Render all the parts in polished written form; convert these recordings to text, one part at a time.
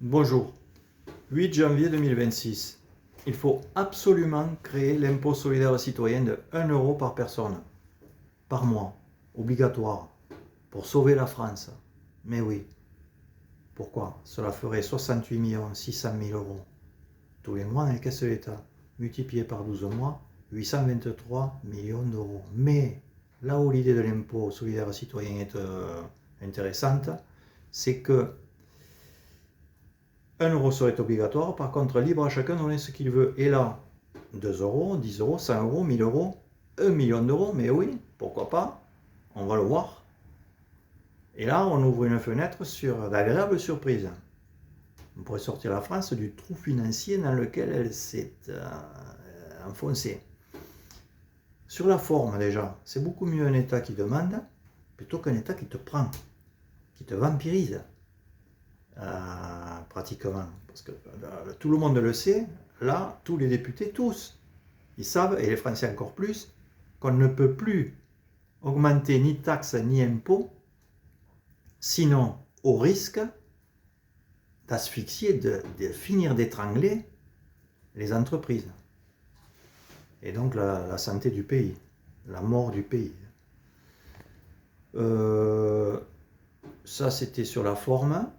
Bonjour, 8 janvier 2026. Il faut absolument créer l'impôt solidaire citoyen de 1 euro par personne, par mois, obligatoire, pour sauver la France. Mais oui, pourquoi? Cela ferait 68 600 000 euros tous les mois dans les caisses de l'État, multiplié par 12 mois, 823 millions d'euros. Mais là où l'idée de l'impôt solidaire citoyen est intéressante, c'est que 1 euro serait obligatoire, par contre libre à chacun de donner ce qu'il veut. Et là, 2 euros, 10 euros, 100 euros, 1000 euros, 1 million d'euros, mais oui, pourquoi pas, on va le voir. Et là, on ouvre une fenêtre sur d'agréables surprises. On pourrait sortir la France du trou financier dans lequel elle s'est enfoncée. Sur la forme déjà, c'est beaucoup mieux un État qui demande plutôt qu'un État qui te prend, qui te vampirise. Pratiquement, parce que tout le monde le sait, là, tous les députés, tous, ils savent, et les Français encore plus, qu'on ne peut plus augmenter ni taxes ni impôts, sinon au risque d'asphyxier, de finir d'étrangler les entreprises. Et donc la santé du pays, la mort du pays. Ça, c'était sur la forme.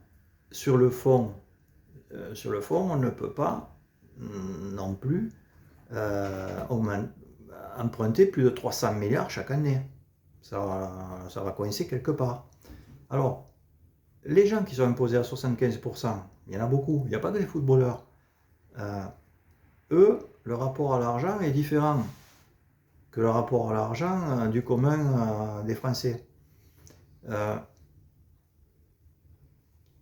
Sur le fond, on ne peut pas non plus emprunter plus de 300 milliards chaque année. Ça va coincer quelque part. Alors, les gens qui sont imposés à 75%, il y en a beaucoup, il n'y a pas que les footballeurs. Eux, le rapport à l'argent est différent que le rapport à l'argent du commun des Français.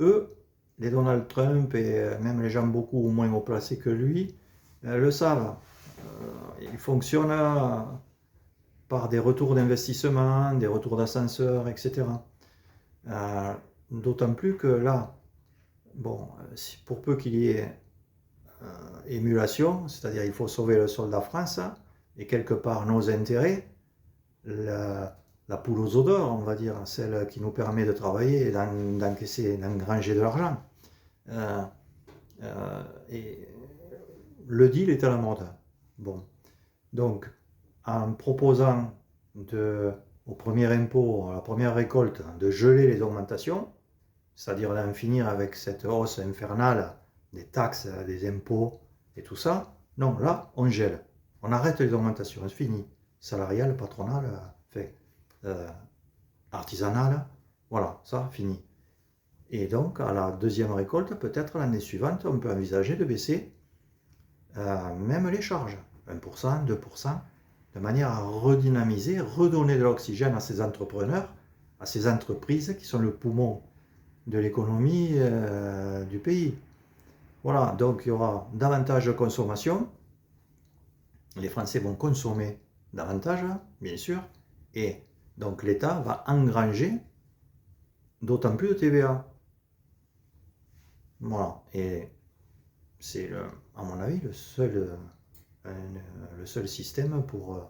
Eux, les Donald Trump et même les gens beaucoup moins haut placés que lui, le savent. Ils fonctionnent par des retours d'investissement, des retours d'ascenseur, etc. D'autant plus que là, bon, pour peu qu'il y ait émulation, c'est-à-dire il faut sauver le soldat France, et quelque part nos intérêts, la poule aux odeurs, on va dire, celle qui nous permet de travailler et d'encaisser, d'engranger de l'argent. Et le deal est à la mode. Bon. Donc, en proposant au premier impôt, à la première récolte, de geler les augmentations, c'est-à-dire d'en finir avec cette hausse infernale des taxes, des impôts et tout ça, non, là, on gèle. On arrête les augmentations, c'est fini. Salariale, patronale, artisanale, voilà, ça, fini. Et donc, à la deuxième récolte, peut-être l'année suivante, on peut envisager de baisser même les charges, 1%, 2%, de manière à redynamiser, redonner de l'oxygène à ces entrepreneurs, à ces entreprises qui sont le poumon de l'économie du pays. Voilà, donc il y aura davantage de consommation. Les Français vont consommer davantage, bien sûr, et donc l'État va engranger d'autant plus de TVA. Voilà, et c'est, à mon avis, le seul système pour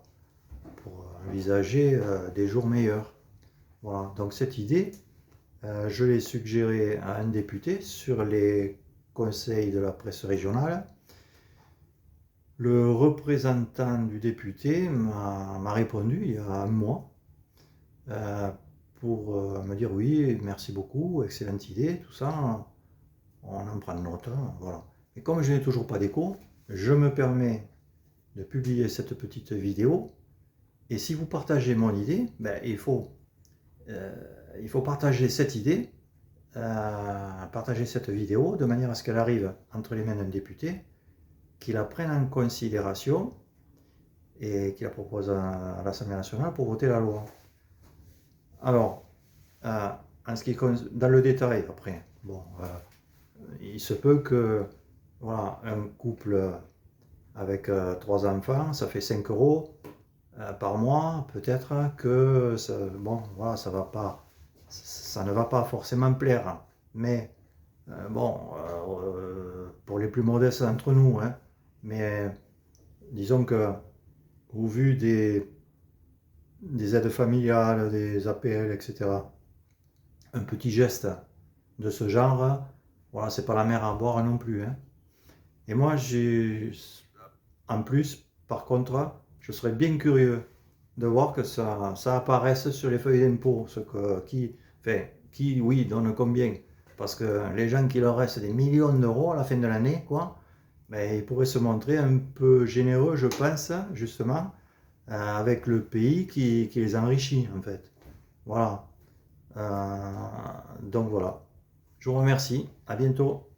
envisager des jours meilleurs. Voilà, donc cette idée, je l'ai suggérée à un député sur les conseils de la presse régionale. Le représentant du député m'a répondu il y a un mois pour me dire oui, merci beaucoup, excellente idée, tout ça, on en prend note, voilà. Et comme je n'ai toujours pas d'écho, je me permets de publier cette petite vidéo. Et si vous partagez mon idée, ben, il faut partager cette idée, partager cette vidéo de manière à ce qu'elle arrive entre les mains d'un député, qui la prenne en considération et qui la propose à l'Assemblée nationale pour voter la loi. Alors, en ce qui concerne, dans le détail, après, bon, il se peut que, voilà, un couple avec 3 enfants, ça fait 5 euros par mois, peut-être que ça, bon, voilà, ça ne va pas forcément plaire, mais bon, pour les plus modestes d'entre nous, hein, mais disons que au vu des aides familiales, des APL, etc., un petit geste de ce genre, Voilà, c'est pas la mer à boire non plus, hein. Et moi, en plus, par contre, je serais bien curieux de voir que ça apparaisse sur les feuilles d'impôt, enfin, qui, oui, donne combien. Parce que les gens qui leur restent des millions d'euros à la fin de l'année, quoi, ben, ils pourraient se montrer un peu généreux, je pense, justement, avec le pays qui les enrichit, en fait. Voilà. Donc voilà. Je vous remercie. À bientôt.